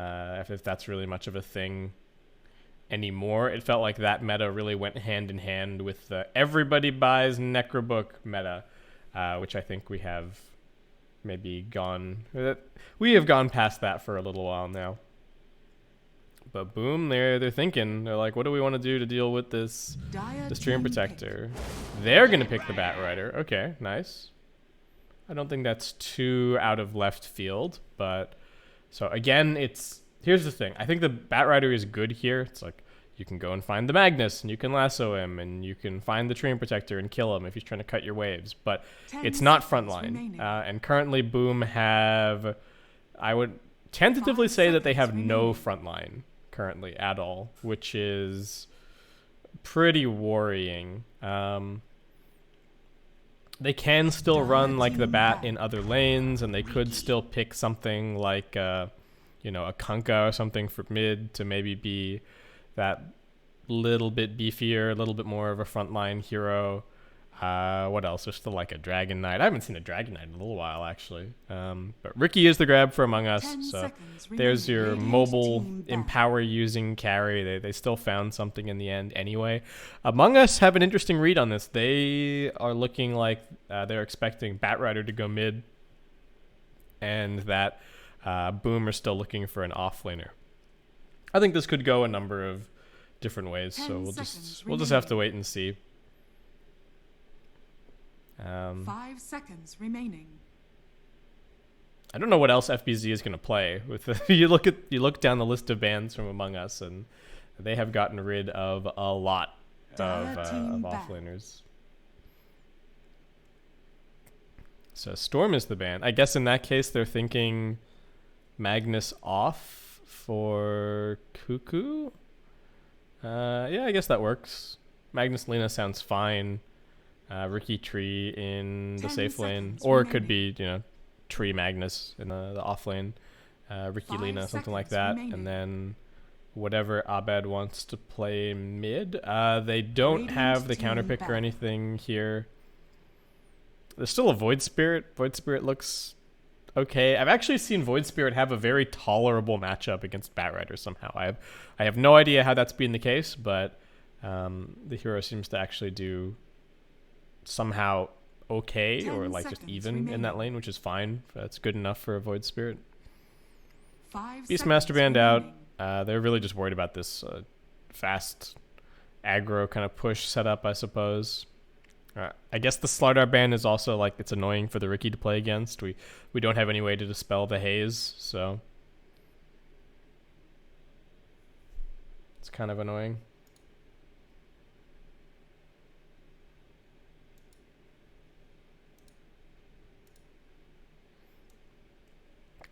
if that's really much of a thing anymore. It felt like that meta really went hand in hand with the everybody buys Necrobook meta, which I think we have maybe gone... We have gone past that for a little while now. But boom, they're thinking. They're like, what do we want to do to deal with this Stream Protector? They're going to pick the Bat Rider. Okay, nice. I don't think that's too out of left field, but... So again, here's the thing. I think the Bat Rider is good here. It's like, you can go and find the Magnus, and you can lasso him, and you can find the Stream Protector and kill him if he's trying to cut your waves. But it's not frontline. And currently, Boom have... I would tentatively say that they have no frontline currently at all, which is pretty worrying. They can still run like the Bat in other lanes, and they could still pick something like, a Kunkka or something for mid to maybe be that little bit beefier, a little bit more of a frontline hero. What else? There's still like a Dragon Knight. I haven't seen a Dragon Knight in a little while, actually. But Ricky is the grab for Among Us, so there's your mobile empower using carry. They still found something in the end anyway. Among Us have an interesting read on this. They are looking like they're expecting Bat Rider to go mid, and that Boom are still looking for an offlaner. I think this could go a number of different ways, so we'll just have to wait and see. 5 seconds remaining. I don't know what else FBZ is going to play. You look down the list of bans from Among Us, and they have gotten rid of a lot of offlaners. So Storm is the ban. I guess in that case they're thinking Magnus off for Cuckoo. Yeah, I guess that works. Magnus Lena sounds fine. Ricky Tree in the safe lane, or it could be Tree Magnus in the off lane, Ricky Lena, something like that, and then whatever Abed wants to play mid. They don't have the counter pick or anything here. There's still a Void Spirit. Void Spirit looks okay. I've actually seen Void Spirit have a very tolerable matchup against Bat Rider somehow. I have no idea how that's been the case, but the hero seems to actually do somehow okay, or like just even remaining in that lane, which is fine. That's good enough for a Void Spirit. Beastmaster banned out. They're really just worried about this fast aggro kind of push setup, I suppose. I guess the Slardar ban is also like, it's annoying for the Ricky to play against. We don't have any way to dispel the haze, so it's kind of annoying.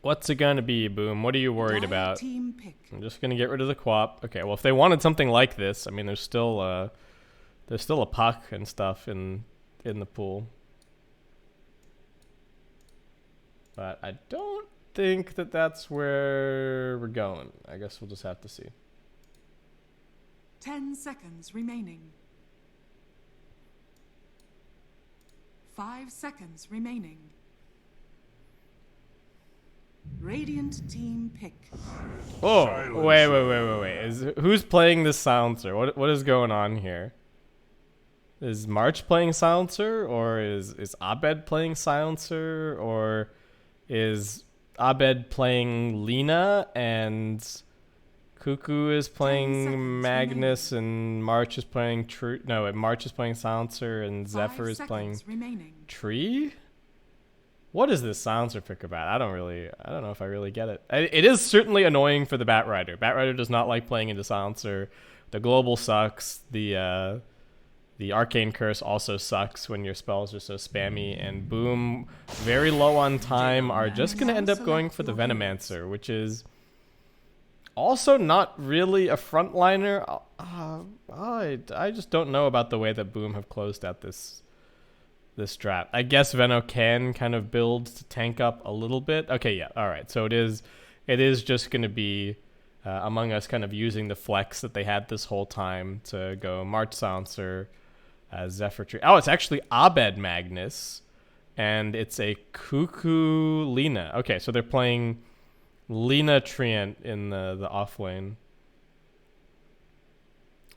What's it gonna be, Boom? What are you worried about? I'm just gonna get rid of the Quap. Okay, well, if they wanted something like this, I mean, there's still a puck and stuff in the pool, but I don't think that that's where we're going. I guess we'll just have to see. 10 seconds remaining. 5 seconds remaining. Radiant team pick. Oh, wait. Who's playing this silencer? What is going on here? Is March playing silencer, or is Abed playing silencer, or is Abed playing Lena and Cuckoo is playing Magnus and March is playing Tree? No, March is playing silencer and Zephyr is playing Tree? What is this silencer pick about? I don't know if I really get it. It is certainly annoying for the Bat Rider. Bat Rider does not like playing into silencer. The global sucks. The Arcane Curse also sucks when your spells are so spammy. And Boom, very low on time, are just going to end up going for the Venomancer, which is also not really a frontliner. I just don't know about the way that Boom have closed out this draft. I guess Veno can kind of build to tank up a little bit. Okay, yeah, all right. So it is just going to be Among Us kind of using the flex that they had this whole time to go March Silencer, Zephyr Tree. Oh, it's actually Abed Magnus, and it's a Cuckoo Lena. Okay, so they're playing Lina Treant in the off lane.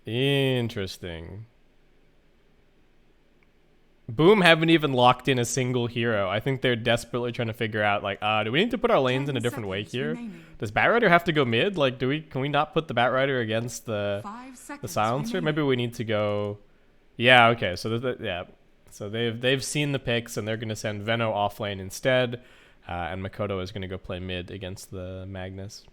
Interesting. Boom haven't even locked in a single hero. I think they're desperately trying to figure out, like, do we need to put our lanes in a different way here? Remaining. Does Batrider have to go mid? Like, can we not put the Batrider against the silencer? Remaining. Maybe we need to go. Yeah, okay. So yeah. So they've seen the picks and they're going to send Veno off lane instead, and Makoto is going to go play mid against the Magnus.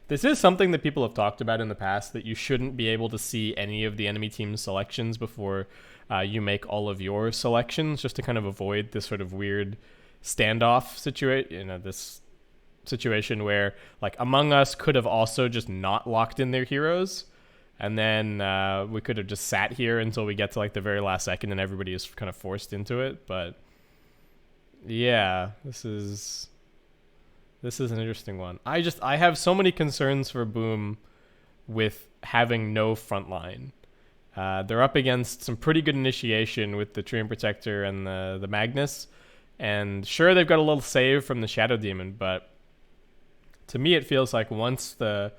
This is something that people have talked about in the past, that you shouldn't be able to see any of the enemy team's selections before you make all of your selections, just to kind of avoid this sort of weird standoff situation. You know, this situation where, like, Among Us could have also just not locked in their heroes, and then we could have just sat here until we get to like the very last second and everybody is kind of forced into it. But yeah, this is an interesting one. I have so many concerns for Boom with having no front line. They're up against some pretty good initiation with the Treant Protector and the Magnus. And sure, they've got a little save from the Shadow Demon, but to me it feels like once the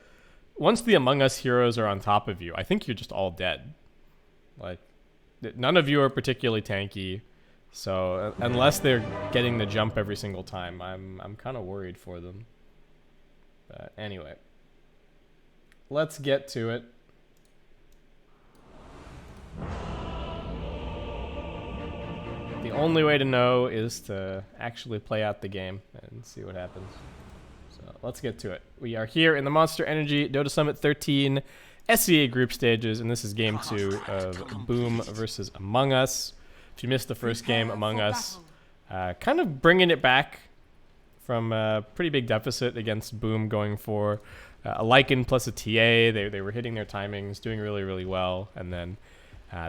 Among Us heroes are on top of you, I think you're just all dead. Like, none of you are particularly tanky. So unless they're getting the jump every single time, I'm kind of worried for them. But anyway, let's get to it. The only way to know is to actually play out the game and see what happens. So let's get to it. We are here in the Monster Energy Dota Summit 13 SCA group stages, and this is game 2 of Boom versus Among Us. If you missed the first game, Among Us kind of bringing it back from a pretty big deficit against Boom, going for a Lycan plus a TA. They were hitting their timings, doing really, really well, and then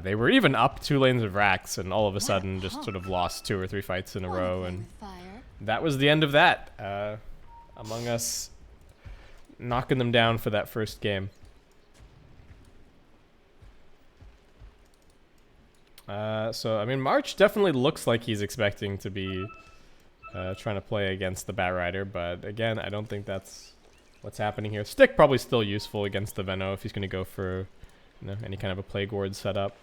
they were even up 2 lanes of Rax, and all of a sudden just sort of lost 2 or 3 fights in a row, and that was the end of that. Among Us knocking them down for that first game. So, I mean, March definitely looks like he's expecting to be trying to play against the Batrider, but again, I don't think that's what's happening here. Stick probably still useful against the Veno if he's going to go for, you know, any kind of a Plague Ward setup.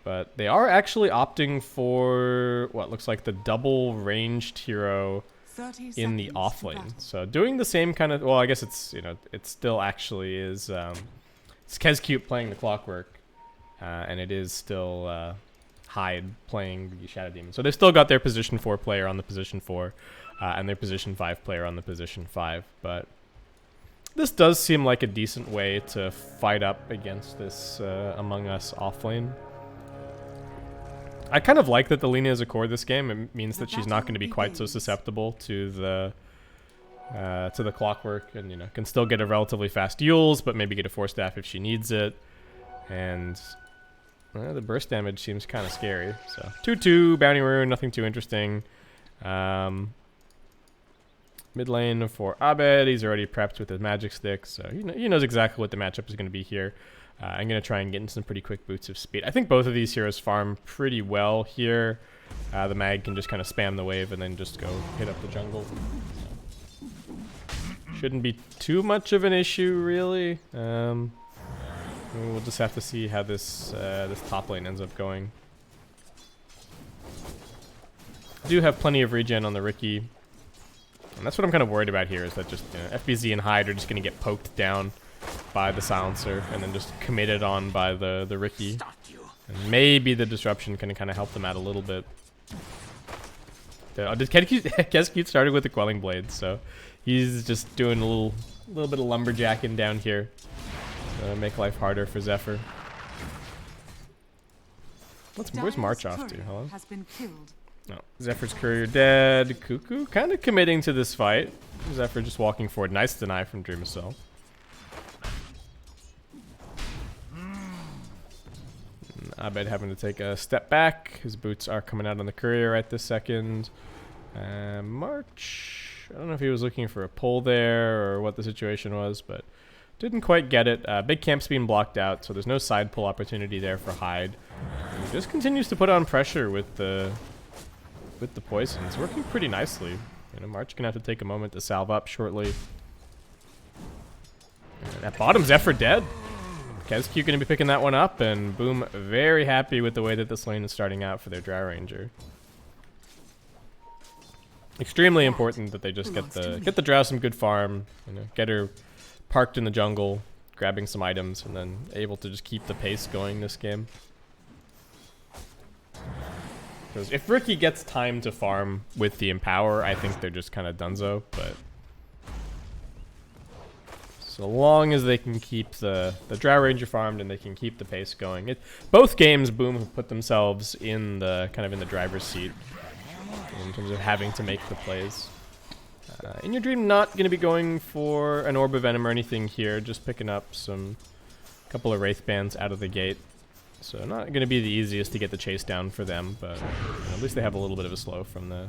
But they are actually opting for what looks like the double ranged hero in the off lane. So doing the same kind of, well, I guess it's, you know, it still actually is, it's Kezcute playing the Clockwork. And it is still Hyde playing the Shadow Demon. So they've still got their position 4 player on the position 4, and their position 5 player on the position 5. But this does seem like a decent way to fight up against this Among Us offlane. I kind of like that the Lina is a core this game. It means that she's not going to be quite so susceptible to the Clockwork, and, you know, can still get a relatively fast Yules, but maybe get a Force Staff if she needs it. And the burst damage seems kind of scary. So 2/2 Bounty Rune, nothing too interesting. Mid lane for Abed, he's already prepped with his magic stick, so he knows exactly what the matchup is going to be here. I'm going to try and get into some pretty quick boots of speed. I think both of these heroes farm pretty well here. The mag can just kind of spam the wave and then just go hit up the jungle. Shouldn't be too much of an issue, really. We'll just have to see how this this top lane ends up going. I do have plenty of regen on the Riki, and that's what I'm kind of worried about here, is that just, you know, FBZ and Hyde are just going to get poked down by the Silencer and then just committed on by the Riki. And maybe the disruption can kind of help them out a little bit. Kezcute started with the Quelling Blade, so he's just doing a little bit of lumberjacking down here. Make life harder for Zephyr. Where's March off to? Hello? No, Zephyr's courier dead. Cuckoo kind of committing to this fight. Zephyr just walking forward. Nice deny from Dream of Self. Abed having to take a step back. His boots are coming out on the courier right this second. March, I don't know if he was looking for a pull there or what the situation was, but didn't quite get it. Big camp's being blocked out, so there's no side pull opportunity there for Hyde. And he just continues to put on pressure with the poison. It's working pretty nicely. You know, March gonna have to take a moment to salve up shortly. And at bottom, Zephyr dead. KezQ gonna be picking that one up, and Boom very happy with the way that this lane is starting out for their Drow Ranger. Extremely important that they just get the Drow some good farm, you know, get her parked in the jungle, grabbing some items, and then able to just keep the pace going this game. Because if Ricky gets time to farm with the Empower, I think they're just kind of donezo, but so long as they can keep the Drow Ranger farmed and they can keep the pace going. Both games, Boom have put themselves in the kind of in the driver's seat in terms of having to make the plays. In Your Dream, not going to be going for an Orb of Venom or anything here, just picking up couple of Wraith Bands out of the gate. So not going to be the easiest to get the chase down for them, but at least they have a little bit of a slow from the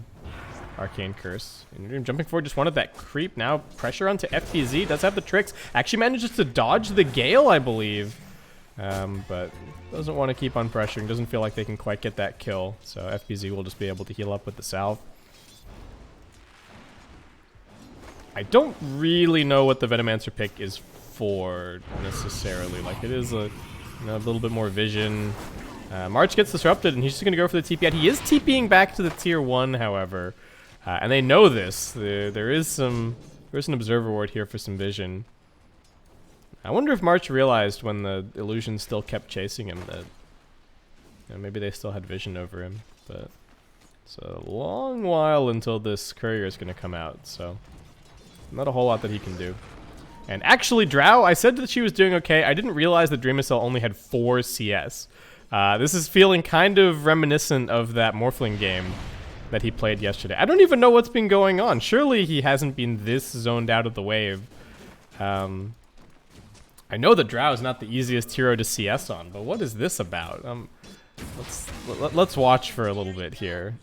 Arcane Curse. In Your Dream jumping forward, just wanted that creep. Now pressure onto FBZ, does have the tricks. Actually manages to dodge the Gale, I believe. But doesn't want to keep on pressuring, doesn't feel like they can quite get that kill. So FBZ will just be able to heal up with the salve. I don't really know what the Venomancer pick is for necessarily. Like, it is a little bit more vision. March gets disrupted, and he's just going to go for the TP out. He is TPing back to the tier 1, however. And they know this. There is an Observer Ward here for some vision. I wonder if March realized when the illusion still kept chasing him that maybe they still had vision over him. But it's a long while until this courier is going to come out, so not a whole lot that he can do. And actually, Drow, I said that she was doing okay. I didn't realize that Dreamicell only had 4 CS. This is feeling kind of reminiscent of that Morphling game that he played yesterday. I don't even know what's been going on. Surely he hasn't been this zoned out of the wave. I know that Drow is not the easiest hero to CS on, but what is this about? Let's watch for a little bit here.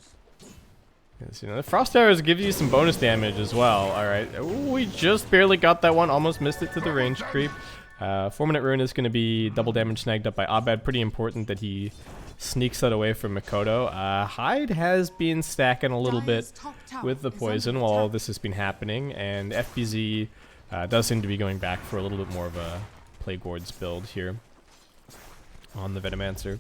You know, the Frost Arrows give you some bonus damage as well. Alright, we just barely got that one, almost missed it to the range creep. 4-minute Rune is going to be double damage snagged up by Abed. Pretty important that he sneaks that away from Mikoto. Hyde has been stacking a little bit with the poison while all this has been happening, and FBZ does seem to be going back for a little bit more of a Plague Wards build here on the Venomancer.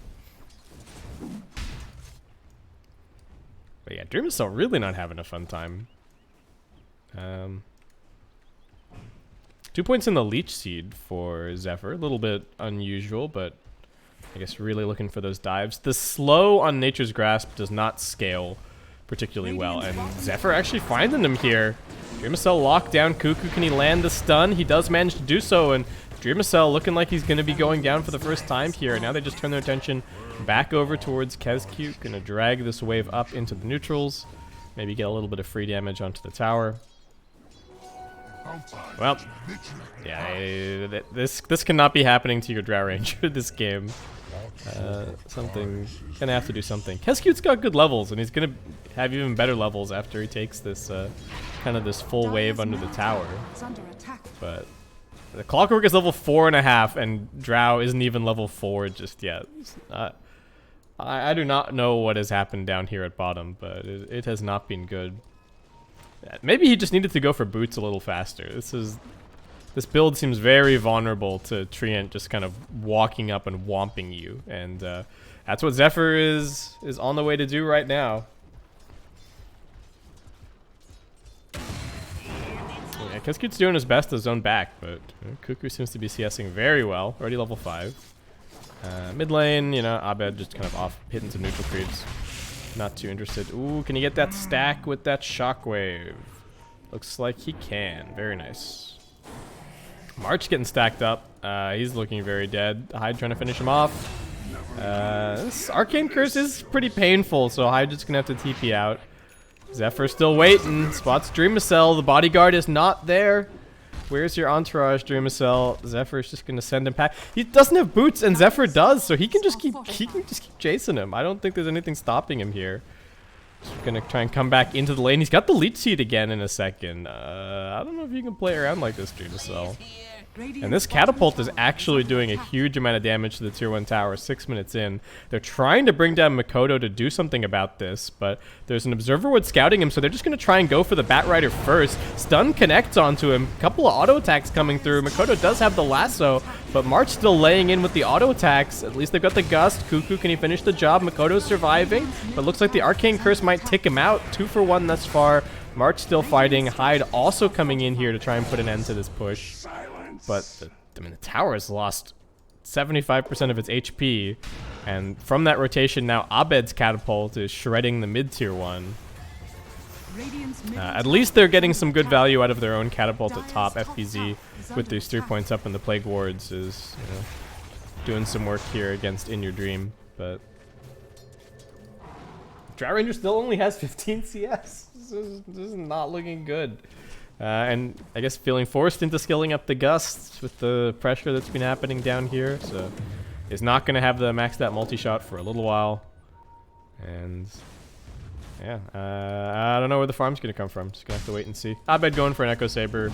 But yeah, Dreamicell really not having a fun time. 2 points in the Leech Seed for Zephyr. A little bit unusual, but I guess really looking for those dives. The slow on Nature's Grasp does not scale particularly well, and Zephyr actually finding them here. Dreamicell locked down Cuckoo. Can he land the stun? He does manage to do so, and Dreamicell looking like he's going to be going down for the first time here. Now they just turn their attention back over towards KezQ. Going to drag this wave up into the neutrals. Maybe get a little bit of free damage onto the tower. Well, yeah, this cannot be happening to your Drow Ranger this game. Gonna have to do something. KezQ's got good levels, and he's gonna have even better levels after he takes this kind of this full wave under the tower. But the Clockwork is level 4.5, and Drow isn't even level 4 just yet. I do not know what has happened down here at bottom, but it has not been good. Maybe he just needed to go for boots a little faster. This build seems very vulnerable to Treant just kind of walking up and whomping you, and that's what Zephyr is on the way to do right now. Yeah, KezQ's doing his best to zone back, but Cuckoo seems to be CSing very well. Already level 5. Mid lane, you know, Abed just kind of off hitting some neutral creeps. Not too interested. Ooh, can he get that stack with that shockwave? Looks like he can. Very nice. March getting stacked up. He's looking very dead. Hyde trying to finish him off. This Arcane Curse is pretty painful, so Hyde just gonna have to TP out. Zephyr still waiting. Spots Dreamicell. The bodyguard is not there. Where's your entourage, Dreamicell? Zephyr's just gonna send him back. He doesn't have boots, and Zephyr does, so he can just keep chasing him. I don't think there's anything stopping him here. Just gonna try and come back into the lane. He's got the leech seed again in a second. I don't know if you can play around like this, Dreamcell. And this catapult is actually doing a huge amount of damage to the tier 1 tower 6 minutes in. They're trying to bring down Makoto to do something about this, but there's an observer wood scouting him, so they're just going to try and go for the Bat Rider first. Stun connects onto him. A couple of auto attacks coming through. Makoto does have the lasso, but March still laying in with the auto attacks. At least they've got the Gust. Cuckoo, can he finish the job? Makoto's surviving, but looks like the Arcane Curse might tick him out. 2 for 1 thus far. March still fighting. Hyde also coming in here to try and put an end to this push. But the tower has lost 75% of its HP, and from that rotation now, Abed's catapult is shredding the mid-tier 1. At least they're getting some good value out of their own catapult at top. FPZ with these 3 points up in the Plague Wards is, you know, doing some work here against In Your Dream, but Drow Ranger still only has 15 CS. This is not looking good. And I guess feeling forced into skilling up the Gusts with the pressure that's been happening down here. So is not going to have the maxed out multi-shot for a little while. And yeah, I don't know where the farm's going to come from. Just going to have to wait and see. Abed going for an Echo Saber.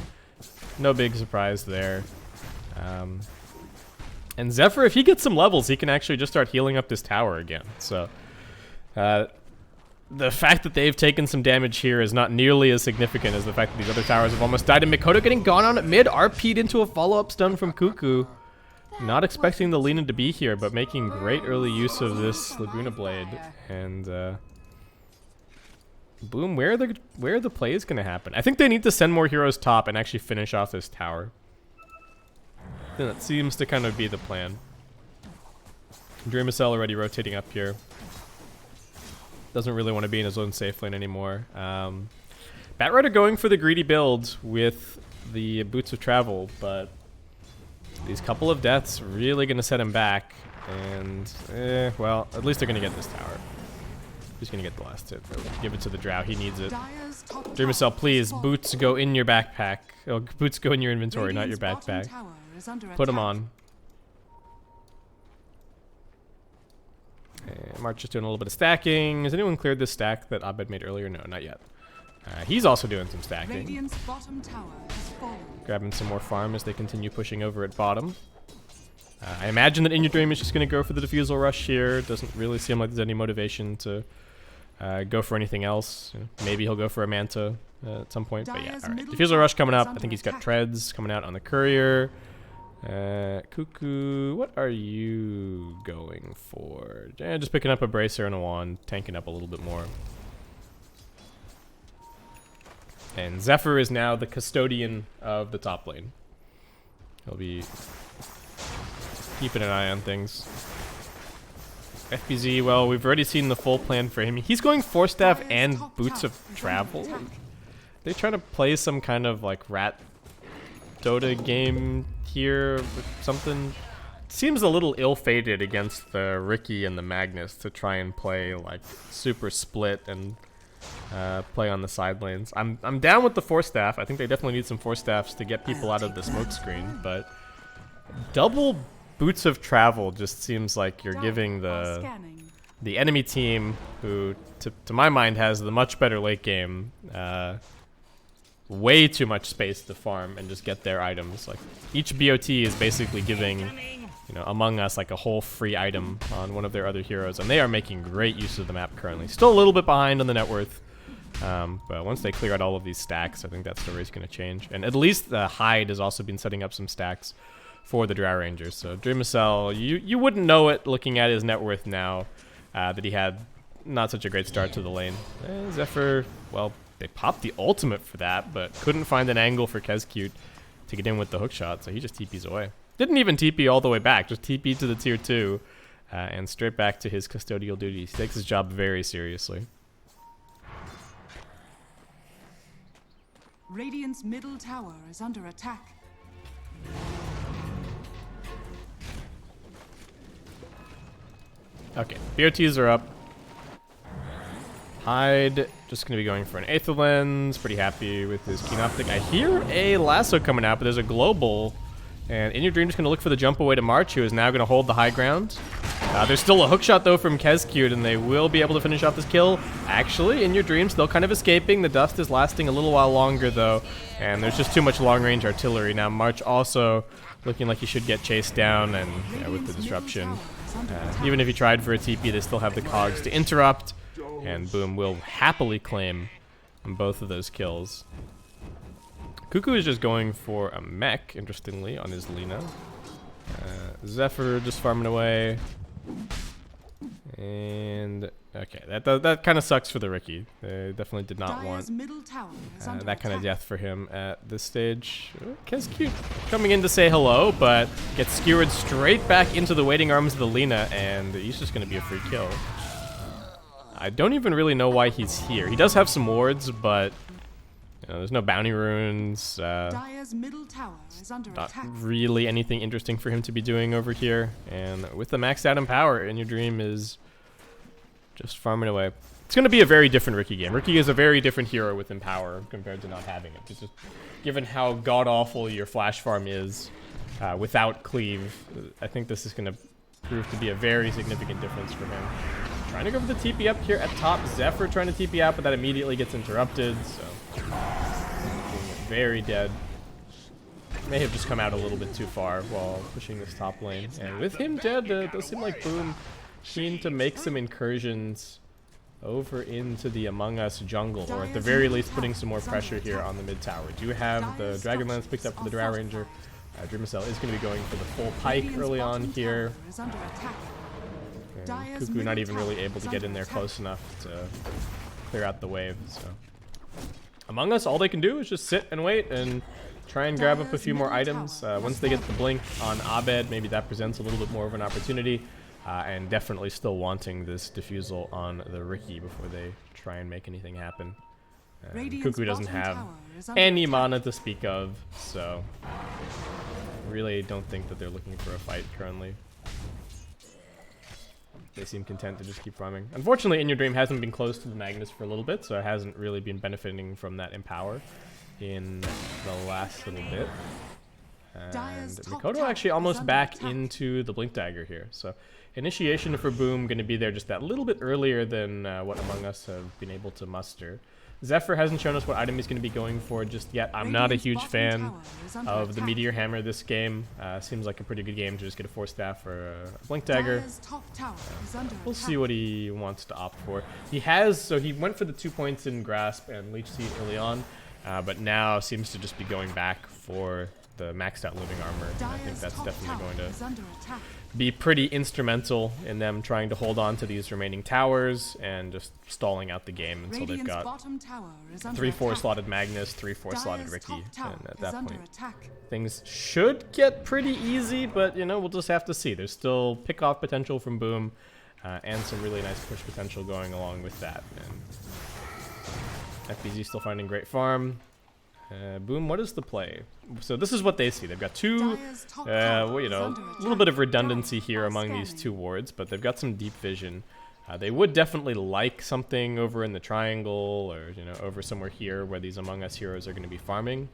No big surprise there. And Zephyr, if he gets some levels, he can actually just start healing up this tower again. So the fact that they've taken some damage here is not nearly as significant as the fact that these other towers have almost died. And Makoto getting gone on at mid, RP'd into a follow-up stun from Cuckoo. Not expecting the Lina to be here, but making great early use of this Laguna Blade. And boom, where are the plays going to happen? I think they need to send more heroes top and actually finish off this tower. And that seems to kind of be the plan. Dreamcell already rotating up here. Doesn't really want to be in his own safe lane anymore. Batrider going for the greedy build with the Boots of Travel, but these couple of deaths really going to set him back. And, well, at least they're going to get this tower. He's going to get the last hit. Give it to the Drow. He needs it. Dreamcell, please. Boots go in your backpack. Oh, boots go in your inventory, not your backpack. Put them on. March is doing a little bit of stacking. Has anyone cleared this stack that Abed made earlier? No, not yet. He's also doing some stacking. Grabbing some more farm as they continue pushing over at bottom. I imagine that In Your Dream is just going to go for the Diffusal Rush here. Doesn't really seem like there's any motivation to go for anything else. You know, maybe he'll go for a Manta at some point. But yeah, alright. Diffusal Rush coming up. I think he's got Treads coming out on the Courier. Cuckoo, what are you going for? Just picking up a Bracer and a Wand, tanking up a little bit more. And Zephyr is now the custodian of the top lane. He'll be keeping an eye on things. FBZ, well, we've already seen the full plan for him. He's going Force Staff and Boots of Travel. They trying to play some kind of like rat Dota game here with something. Seems a little ill-fated against the Ricky and the Magnus to try and play like super split and play on the side lanes. I'm down with the Force Staff. I think they definitely need some Force Staffs to get people out of the smoke screen, but double Boots of Travel just seems like you're giving the enemy team, who to my mind has the much better late game, way too much space to farm and just get their items. Like each BOT is basically giving, you know, Among Us like a whole free item on one of their other heroes, and they are making great use of the map currently. Still a little bit behind on the net worth, but once they clear out all of these stacks, I think that story is going to change. And at least Hyde has also been setting up some stacks for the Drow Rangers. So Dreamcell, you wouldn't know it looking at his net worth now, that he had not such a great start to the lane. Zephyr, well, they popped the ultimate for that, but couldn't find an angle for Kezcute to get in with the hookshot, so he just TP's away. Didn't even TP all the way back, just TP to the tier 2, and straight back to his custodial duties. He takes his job very seriously. Radiant's middle tower is under attack. Okay, BOTs are up. Hyde just going to be going for an Aether Lens. Pretty happy with his Keen Optic. I hear a lasso coming out, but there's a global. And In Your Dream just going to look for the jump away to March, who is now going to hold the high ground. There's still a hookshot though from Kezcute, and they will be able to finish off this kill. Actually, in your dream, still kind of escaping. The dust is lasting a little while longer though, and there's just too much long-range artillery. Now March also looking like he should get chased down, and with the disruption, even if he tried for a TP, they still have the cogs to interrupt, and Boom will happily claim both of those kills. Cuckoo is just going for a mech, interestingly, on his Lina. Zephyr just farming away. And okay, that kind of sucks for the Riki. They definitely did not want that kind of death for him at this stage. Kezcute coming in to say hello, but gets skewered straight back into the waiting arms of the Lina, and he's just going to be a free kill. I don't even really know why he's here. He does have some wards, but there's no bounty runes. Not really anything interesting for him to be doing over here. And with the maxed out Empower, In Your Dream is just farming away. It's going to be a very different Riki game. Riki is a very different hero with Empower compared to not having it. It's just given how god-awful your flash farm is without cleave, I think this is going to prove to be a very significant difference for him. Trying to go for the TP up here at top. Zephyr trying to TP out, but that immediately gets interrupted, so very dead. May have just come out a little bit too far while pushing this top lane. And with him dead, it does seem like Boom keen to make some incursions over into the Among Us jungle, or at the very least putting some more pressure here on the mid tower. Do have the Dragonlance picked up for the Drow Ranger. Dreamcell is going to be going for the full pike early on here. And Cuckoo not even really able to get in there close enough to clear out the wave. So Among Us, all they can do is just sit and wait and try and grab up a few more items. Once they get the blink on Abed, maybe that presents a little bit more of an opportunity. And definitely still wanting this diffusal on the Riki before they try and make anything happen. Cuckoo doesn't have any mana to speak of, so really don't think that they're looking for a fight currently. They seem content to just keep farming. Unfortunately, In Your Dream hasn't been close to the Magnus for a little bit, so it hasn't really been benefiting from that Empower in the last little bit. And Mikoto actually almost back into the Blink Dagger here. So initiation for Boom going to be there just that little bit earlier than what Among Us have been able to muster. Zephyr hasn't shown us what item he's going to be going for just yet. I'm not a huge fan of the Meteor Hammer this game. Seems like a pretty good game to just get a 4-staff or a Blink Dagger. We'll see what he wants to opt for. He went for the 2 points in Grasp and Leech Seed early on, but now seems to just be going back for the maxed out Living Armor. I think that's definitely going to be pretty instrumental in them trying to hold on to these remaining towers and just stalling out the game until they've got 3/4 slotted Magnus, 3/4 slotted Riki, and at that point things should get pretty easy, but we'll just have to see. There's still pick-off potential from Boom and some really nice push potential going along with that. And FBZ still finding great farm. Boom, what is the play? So this is what they see. They've got two, a little bit of redundancy here among these two wards, but they've got some deep vision. They would definitely like something over in the triangle or, over somewhere here where these Among Us heroes are going to be farming.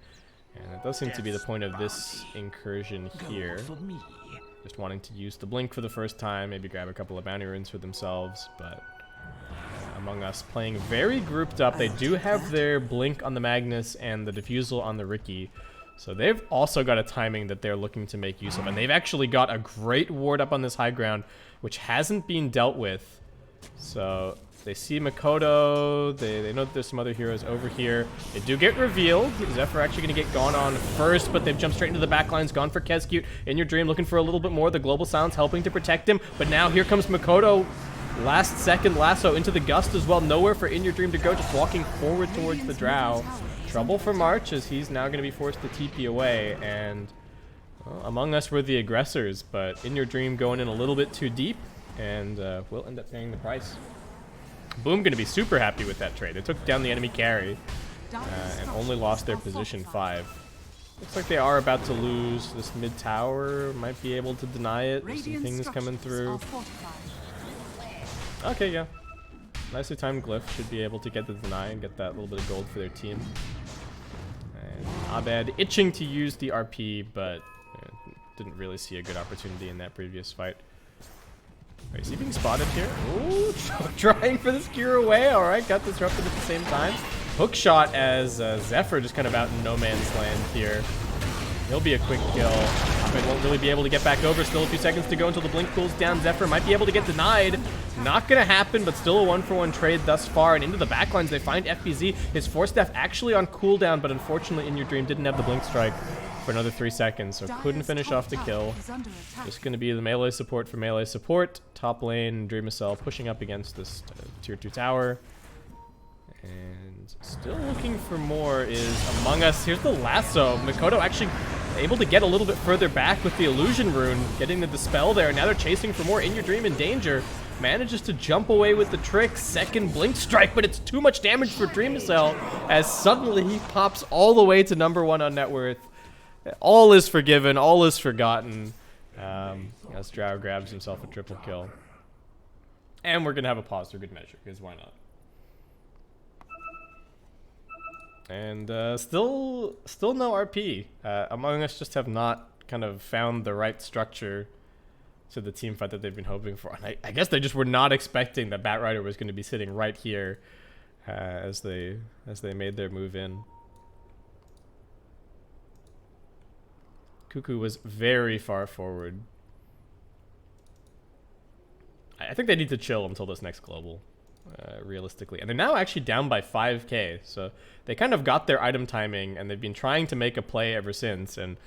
And it does seem to be the point of this incursion here. Just wanting to use the blink for the first time, maybe grab a couple of bounty runes for themselves, but Among Us playing very grouped up. They do have their blink on the Magnus and the diffusal on the Riki, so they've also got a timing that they're looking to make use of, and they've actually got a great ward up on this high ground which hasn't been dealt with. So they see Mikoto, they know that there's some other heroes over here. They do get revealed. Zephyr actually going to get gone on first, but they've jumped straight into the back lines, gone for Kezcute. In Your Dream looking for a little bit more. The Global Silence helping to protect him, but now here comes Mikoto. Last second lasso into the Gust as well. Nowhere for In Your Dream to go, just walking forward towards the Drow. Trouble for March as he's now going to be forced to TP away, and Among Us were the aggressors, but In Your Dream going in a little bit too deep, and will end up paying the price. Boom going to be super happy with that trade. They took down the enemy carry and only lost their position 5. Looks like they are about to lose this mid tower. Might be able to deny it. Some things coming through. Okay, yeah. Nicely timed Glyph. Should be able to get the deny and get that little bit of gold for their team. And Abed itching to use the RP, but didn't really see a good opportunity in that previous fight. Is he being spotted here? Ooh, trying for the skewer away. All right, got disrupted at the same time. Hook shot as Zephyr just kind of out in no man's land here. He'll be a quick kill. Ahmed won't really be able to get back over. Still a few seconds to go until the blink cools down. Zephyr might be able to get denied. Not going to happen, but still a 1-for-1 trade thus far. And into the backlines, they find FBZ. His Force Staff actually on cooldown, but unfortunately In Your Dream didn't have the blink strike for another 3 seconds, so couldn't finish off the kill. Just going to be the melee support for melee support. Top lane, Dreamacell pushing up against this tier 2 tower. And still looking for more is Among Us. Here's the lasso. Mikoto actually able to get a little bit further back with the illusion rune, getting the dispel there. Now they're chasing for more. In Your Dream in danger. Manages to jump away with the trick. Second blink strike, but it's too much damage for Dreamacell as suddenly he pops all the way to #1 on net worth. All is forgiven, all is forgotten. As Drow grabs himself a triple kill. And we're going to have a pause for good measure, because why not? And still no RP. Among Us just have not kind of found the right structure to the team fight that they've been hoping for. And I guess they just were not expecting that Batrider was going to be sitting right here as they made their move in. Cuckoo was very far forward. I think they need to chill until this next global, realistically. And they're now actually down by 5k, so they kind of got their item timing, and they've been trying to make a play ever since, and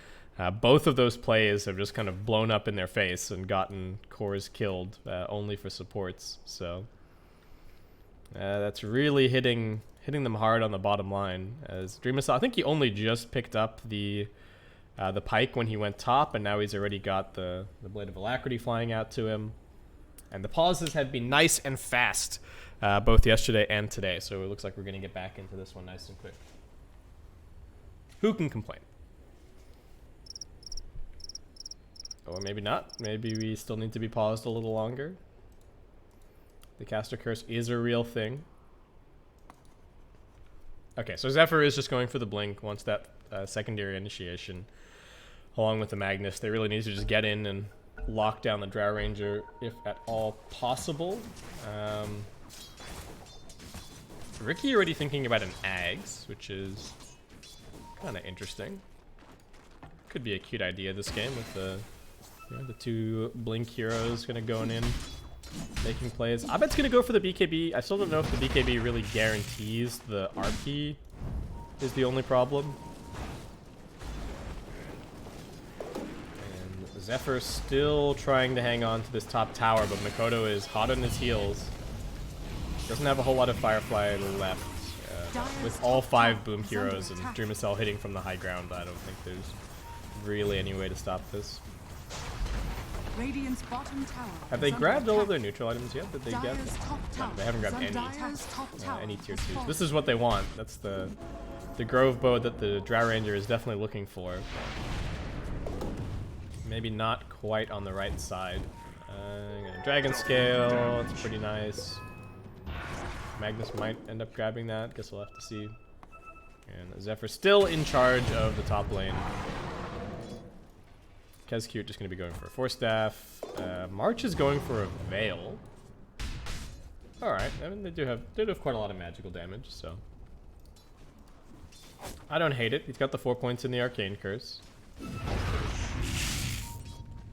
both of those plays have just kind of blown up in their face and gotten cores killed, only for supports. So that's really hitting them hard on the bottom line. As Dreamacell, I think he only just picked up the pike when he went top, and now he's already got the Blade of Alacrity flying out to him. And the pauses have been nice and fast, both yesterday and today, so it looks like we're going to get back into this one nice and quick. Who can complain? Or maybe not. Maybe we still need to be paused a little longer. The caster curse is a real thing. Okay, so Zephyr is just going for the blink once that secondary initiation, along with the Magnus. They really need to just get in and lock down the Drow Ranger if at all possible. Ricky already thinking about an Ags, which is kind of interesting. Could be a cute idea this game with the two blink heroes kind of going in, making plays. I bet's gonna go for the BKB. I still don't know if the BKB really guarantees the RP is the only problem. And Zephyr still trying to hang on to this top tower, but Mikoto is hot on his heels. Doesn't have a whole lot of Firefly left. With all 5 boom heroes and Dreamacell hitting from the high ground, I don't think there's really any way to stop this. Radiant's bottom tower Have they grabbed all of their neutral items yet? Did they get? No, they haven't grabbed any tier 2s. This is what they want. That's the Grove Bow that the Drow Ranger is definitely looking for. Maybe not quite on the right side. Dragon Scale, it's pretty nice. Magnus might end up grabbing that. Guess we'll have to see. And Zephyr still in charge of the top lane. Kezcute just going to be going for a Force Staff. March is going for a Veil. Alright, I mean, they do have quite a lot of magical damage, so I don't hate it. He's got the 4 points in the Arcane Curse.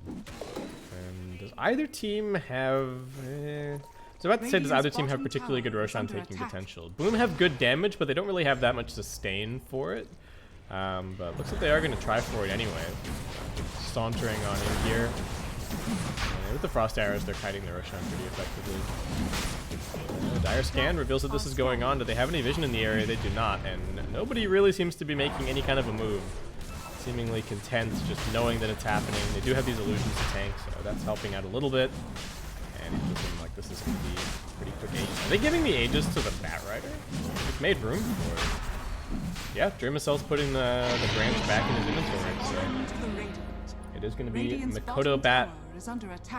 And does either team have... I was about to say, does either team have particularly good Roshan taking potential? Boom have good damage, but they don't really have that much sustain for it. But looks like they are going to try for it anyway. Sauntering on in here. With the Frost Arrows, they're kiting the Roshan pretty effectively. Dire Scan reveals that this is going on. Do they have any vision in the area? They do not, and nobody really seems to be making any kind of a move. Seemingly content, just knowing that it's happening. They do have these illusions to tank, so that's helping out a little bit. And it's looking like this is going to be pretty quick Aegis. Are they giving the Aegis to the Batrider? It's made room for it. Yeah, Dreamacell's putting the branch back in his inventory, so it is going to be Mikoto Bat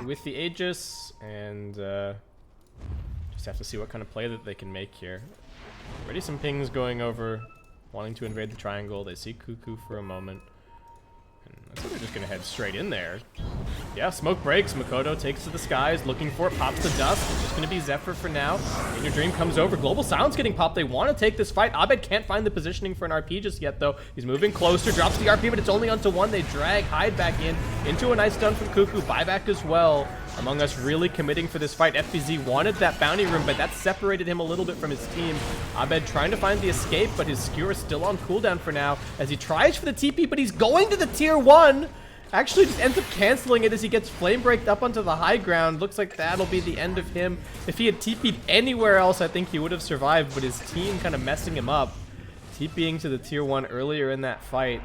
with the Aegis, and just have to see what kind of play that they can make here. Already some pings going over, wanting to invade the triangle. They see Cuckoo for a moment, and I think they're just going to head straight in there. Yeah, smoke breaks. Makoto takes to the skies, looking for it, pops the dust. It's just going to be Zephyr for now. In Your Dream comes over. Global Silence getting popped. They want to take this fight. Abed can't find the positioning for an RP just yet, though. He's moving closer, drops the RP, but it's only onto one. They drag Hyde back in, into a nice stun from Cuckoo. Buyback as well. Among Us really committing for this fight. FBZ wanted that bounty room, but that separated him a little bit from his team. Abed trying to find the escape, but his skewer is still on cooldown for now as he tries for the TP, but he's going to the tier 1. Actually just ends up canceling it as he gets flame breaked up onto the high ground. Looks like that'll be the end of him. If he had TP'd anywhere else, I think he would have survived, but his team kind of messing him up. TPing to the tier 1 earlier in that fight.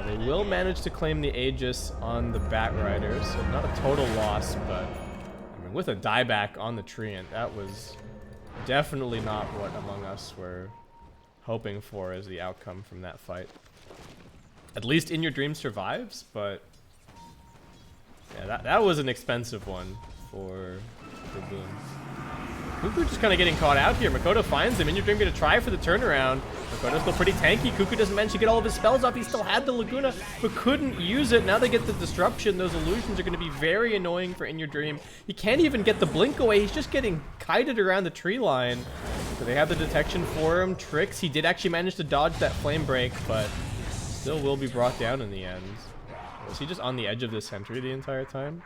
They will manage to claim the Aegis on the Batrider, so not a total loss, but I mean, with a dieback on the Treant, that was definitely not what Among Us were hoping for as the outcome from that fight. At least In Your Dream survives, but yeah, that was an expensive one for Boom. Cuckoo just kind of getting caught out here. Makoto finds him. In Your Dream going to try for the turnaround. Makoto's still pretty tanky. Cuckoo doesn't manage to get all of his spells off. He still had the Laguna, but couldn't use it. Now they get the disruption. Those illusions are going to be very annoying for In Your Dream. He can't even get the blink away. He's just getting kited around the tree line. So they have the detection for him. Tricks. He did actually manage to dodge that flame break, but still will be brought down in the end. Was he just on the edge of this sentry the entire time?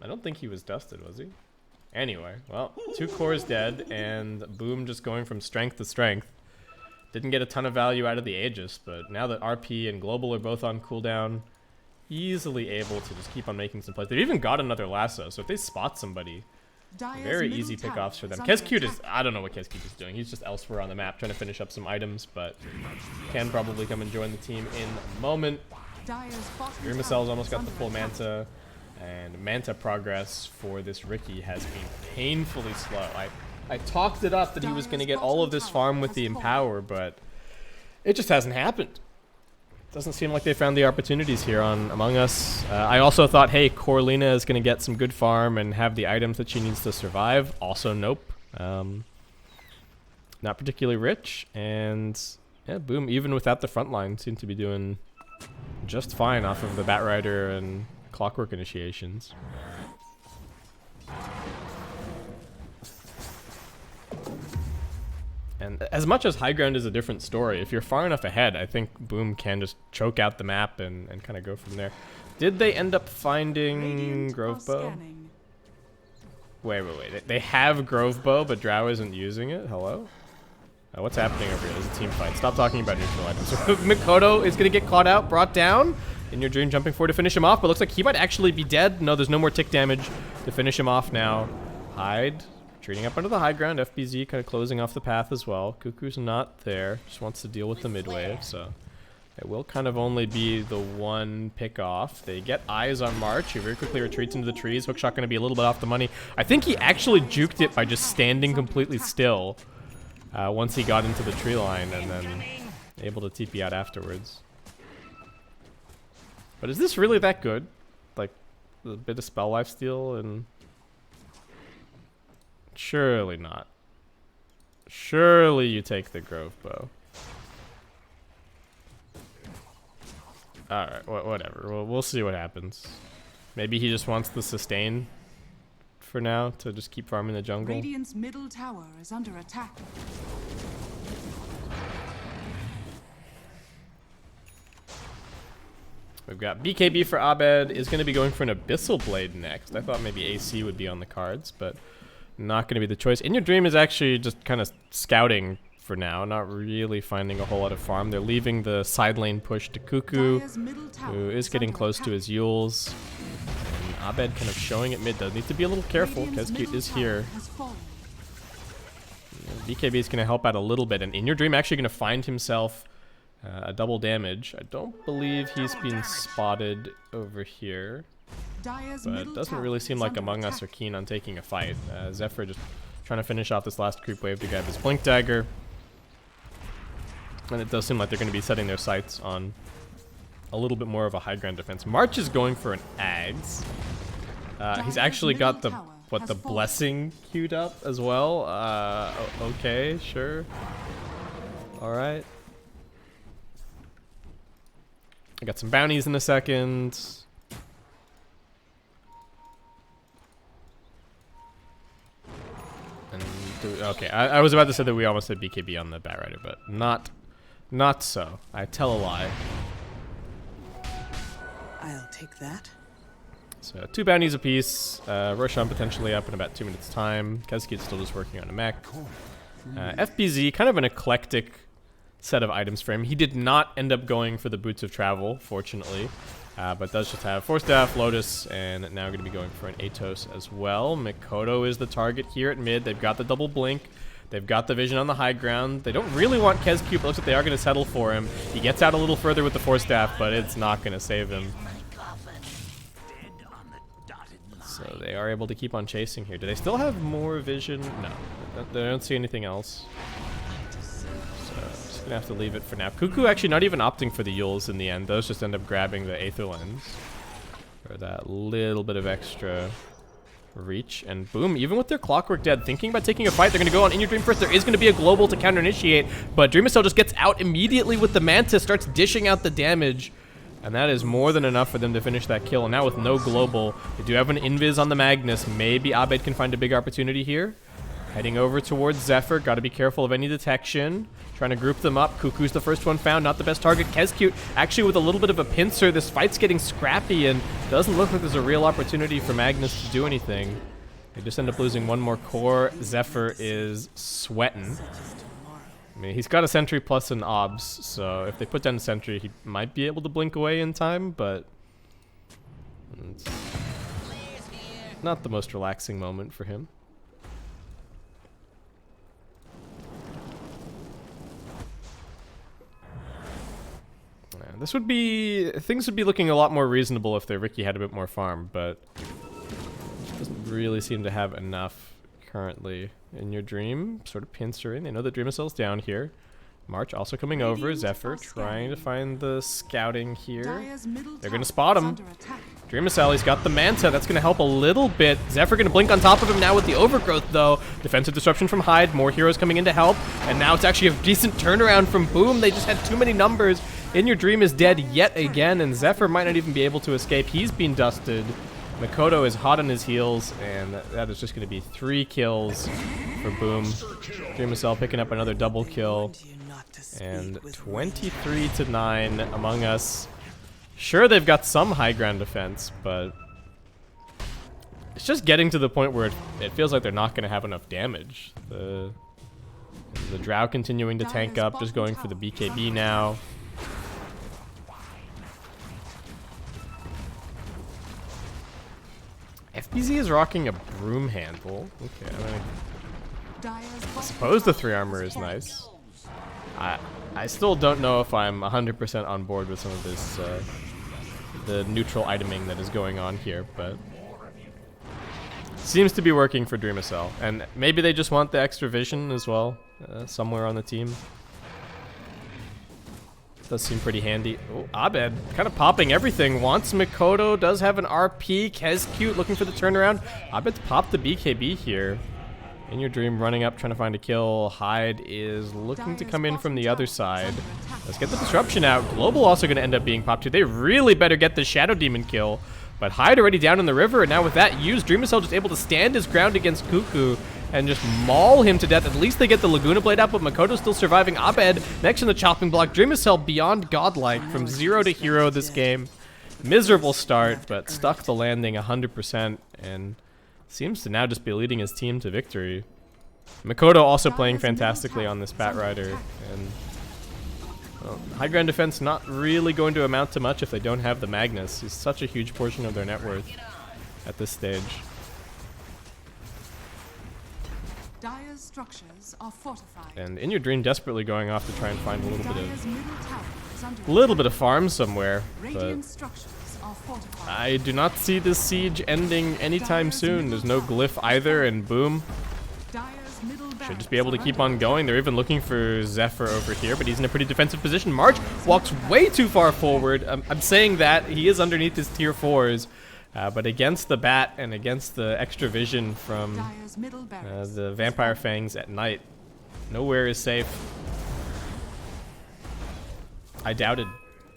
I don't think he was dusted, was he? Anyway, well, 2 cores dead, and Boom just going from strength to strength. Didn't get a ton of value out of the Aegis, but now that RP and Global are both on cooldown, easily able to just keep on making some plays. They've even got another lasso, so if they spot somebody, very easy pickoffs for them. Kescute is, I don't know what Kescute is doing. He's just elsewhere on the map trying to finish up some items, but can probably come and join the team in a moment. Grimacel's almost got the full Manta, and Manta progress for this Riki has been painfully slow. I talked it up that he was going to get all of this farm with the Empower, but it just hasn't happened. Doesn't seem like they found the opportunities here on Among Us. I also thought, hey, Corlina is going to get some good farm and have the items that she needs to survive. Also, nope. Not particularly rich. And yeah, Boom, even without the front line, seemed to be doing just fine off of the Batrider and Clockwork initiations. And as much as high ground is a different story, if you're far enough ahead, I think Boom can just choke out the map and kind of go from there. Did they end up finding Grove Bow? Wait. They have Grove Bow, but Drow isn't using it? Hello? What's happening over here? There's a team fight. Stop talking about neutral items. So Makoto is going to get caught out, brought down. In Your Dream jumping forward to finish him off, but looks like he might actually be dead. No, there's no more tick damage to finish him off now. Hyde retreating up onto the high ground. FBZ kind of closing off the path as well. Cuckoo's not there. Just wants to deal with the mid wave, so it will kind of only be the one pick off. They get eyes on March. He very quickly retreats into the trees. Hookshot going to be a little bit off the money. I think he actually juked it by just standing completely still once he got into the tree line and then able to TP out afterwards. But is this really that good? Like, a bit of spell lifesteal and... Surely not. Surely you take the Grove Bow. Alright, whatever. We'll see what happens. Maybe he just wants the sustain for now to just keep farming the jungle. Radiant's middle tower is under attack. We've got BKB for Abed. Is going to be going for an Abyssal Blade next. I thought maybe AC would be on the cards, but not going to be the choice. In Your Dream is actually just kind of scouting for now, not really finding a whole lot of farm. They're leaving the side lane push to Cuckoo, who is getting close to his Yules. And Abed kind of showing it mid. Does need to be a little careful. Kescute is here. BKB is going to help out a little bit, and In Your Dream actually going to find himself a double damage. I don't believe he's been spotted over here, but it doesn't really seem like Among Us are keen on taking a fight. Zephyr just trying to finish off this last creep wave to grab his Blink Dagger. And it does seem like they're going to be setting their sights on a little bit more of a high ground defense. March is going for an Ags. He's actually got the blessing queued up as well. Okay, sure. Alright. I got some bounties in a second. Okay, I was about to say that we almost had BKB on the Batrider, but not so. I tell a lie. I'll take that. So 2 bounties apiece. Roshan potentially up in about 2 minutes time. Kezki's still just working on a mech. FBZ, kind of an eclectic set of items for him. He did not end up going for the Boots of Travel, fortunately. But does just have Force Staff, Lotus, and now going to be going for an Atos as well. Mikoto is the target here at mid. They've got the double blink. They've got the vision on the high ground. They don't really want Kezki, but looks like they are going to settle for him. He gets out a little further with the Force Staff, but it's not going to save him. So they are able to keep on chasing here. Do they still have more vision? No. They don't see anything else. So just going to have to leave it for now. Cuckoo actually not even opting for the Yules in the end. Those just end up grabbing the Aether Lens for that little bit of extra reach. And boom, even with their Clockwork dead, thinking about taking a fight, they're going to go on In Your Dream first. There is going to be a global to counter-initiate, but Dreamacell just gets out immediately with the Mantis, starts dishing out the damage. And that is more than enough for them to finish that kill. And now with no global, they do have an invis on the Magnus. Maybe Abed can find a big opportunity here. Heading over towards Zephyr. Got to be careful of any detection. Trying to group them up. Cuckoo's the first one found. Not the best target. Kezcute actually with a little bit of a pincer. This fight's getting scrappy and doesn't look like there's a real opportunity for Magnus to do anything. They just end up losing one more core. Zephyr is sweating. I mean, he's got a sentry plus an obs, so if they put down a sentry, he might be able to blink away in time, but it's not the most relaxing moment for him. Things would be looking a lot more reasonable if their Riki had a bit more farm, but doesn't really seem to have enough currently. In Your Dream, sort of pincering. They know that Dreamacell's down here. March also coming over. Zephyr trying to find the scouting here. They're going to spot him. Dreamacell, he's got the Manta. That's going to help a little bit. Zephyr going to blink on top of him now with the Overgrowth, though. Defensive disruption from Hyde. More heroes coming in to help. And now it's actually a decent turnaround from Boom. They just had too many numbers. In Your Dream is dead yet again, and Zephyr might not even be able to escape. He's been dusted. Mikoto is hot on his heels, and that is just going to be 3 kills for Boom. Dreamacell picking up another double kill. And 23-9 Among Us. Sure, they've got some high ground defense, but it's just getting to the point where it feels like they're not going to have enough damage. The Drow continuing to tank up, just going for the BKB now. FBZ is rocking a broom handle. Okay, I suppose the 3 armor is nice. I still don't know if I'm 100% on board with some of this, the neutral iteming that is going on here, but seems to be working for Dreamacell. And maybe they just want the extra vision as well, somewhere on the team. Does seem pretty handy. Oh, Abed kind of popping everything. Wants Mikoto, does have an RP. Kezcute looking for the turnaround. Abed's popped the BKB here. In Your Dream running up, trying to find a kill. Hyde is looking to come in from the other side. Let's get the disruption out. Global also going to end up being popped too. They really better get the Shadow Demon kill. But Hyde already down in the river, and now with that used, Dreamacell just able to stand his ground against Cuckoo and just maul him to death. At least they get the Laguna Blade out, but Makoto's still surviving. Abed next in the chopping block. Dreamacell beyond godlike from 0 to hero this game. Miserable start, but stuck the landing 100% and seems to now just be leading his team to victory. Mikoto also playing fantastically on this Batrider, and well, high ground defense not really going to amount to much if they don't have the Magnus. He's such a huge portion of their net worth at this stage. Dire's structures are fortified. And In Your Dream desperately going off to try and find a little bit of farm somewhere, but I do not see this siege ending anytime soon. There's no glyph either, and Boom should just be able to keep on going. They're even looking for Zephyr over here, but he's in a pretty defensive position. March walks way too far forward. I'm saying that. He is underneath his tier 4s. But against the Bat and against the extra vision from the Vampire Fangs at night, nowhere is safe. I doubted,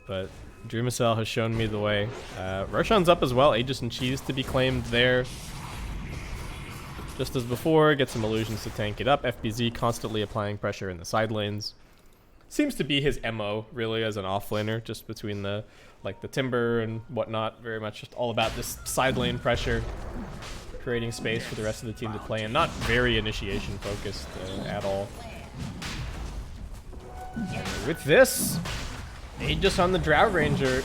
but Dreamacell has shown me the way. Roshan's up as well. Aegis and Cheese to be claimed there. Just as before, get some illusions to tank it up. FBZ constantly applying pressure in the side lanes. Seems to be his MO, really, as an offlaner, just between the timber and whatnot. Very much just all about this side lane pressure, creating space for the rest of the team to play in. Not very initiation focused at all. With this, Aegis on the Drow Ranger.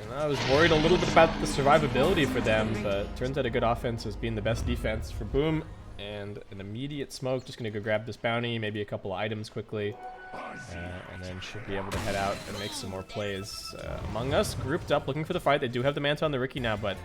And I was worried a little bit about the survivability for them, but turns out a good offense has been the best defense for Boom. And an immediate smoke, just gonna go grab this bounty, maybe a couple of items quickly. And then should be able to head out and make some more plays. Among Us, grouped up, looking for the fight. They do have the Manta on the Riki now, but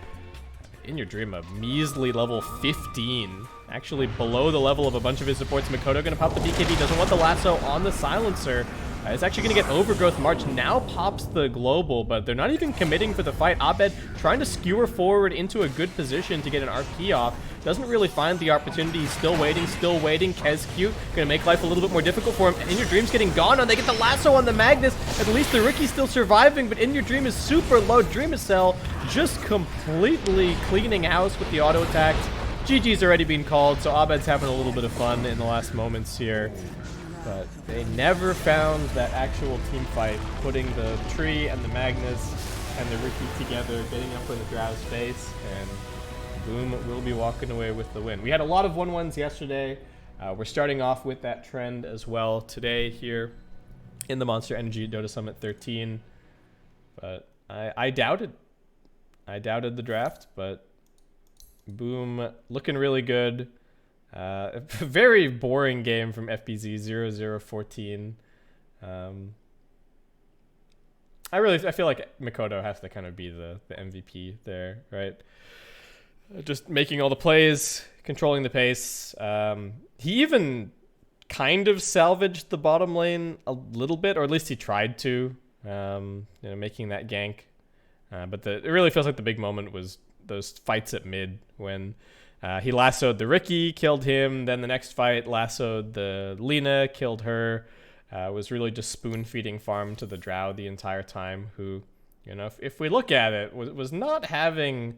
in your dream, a measly level 15. Actually below the level of a bunch of his supports. Mikoto gonna pop the BKB, doesn't want the lasso on the silencer. It's actually gonna get Overgrowth. March now pops the global, but they're not even committing for the fight. Abed trying to skewer forward into a good position to get an RP off. Doesn't really find the opportunity. He's still waiting, still waiting. Kez cute, gonna make life a little bit more difficult for him. And In Your Dream's getting gone on. They get the lasso on the Magnus. At least the Riki's still surviving, but In Your Dream is super low. Dreamacell just completely cleaning house with the auto attacks. GG's already been called, so Abed's having a little bit of fun in the last moments here. But they never found that actual team fight, putting the tree and the Magnus and the Riki together, getting up in the Drow's face, and Boom will be walking away with the win. We had a lot of 1-1s yesterday. We're starting off with that trend as well today here in the Monster Energy Dota Summit 13. But I doubted the draft, but Boom looking really good. A very boring game from FBZ 0-0-14. I feel like Mikoto has to kind of be the MVP there, right? Just making all the plays, controlling the pace. He even kind of salvaged the bottom lane a little bit, or at least he tried to, making that gank. But it really feels like the big moment was those fights at mid when he lassoed the Riki, killed him. Then the next fight, lassoed the Lina, killed her. Was really just spoon-feeding farm to the Drow the entire time, who, if we look at it, was not having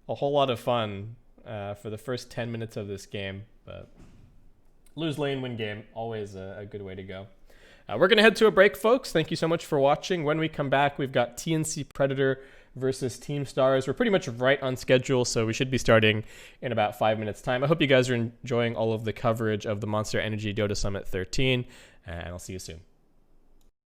a whole lot of fun for the first 10 minutes of this game. But lose lane, win game, always a good way to go. We're going to head to a break, folks. Thank you so much for watching. When we come back, we've got TNC Predator versus Team Stars. We're pretty much right on schedule, so we should be starting in about 5 minutes time. I hope you guys are enjoying all of the coverage of the Monster Energy Dota Summit 13, and I'll see you soon.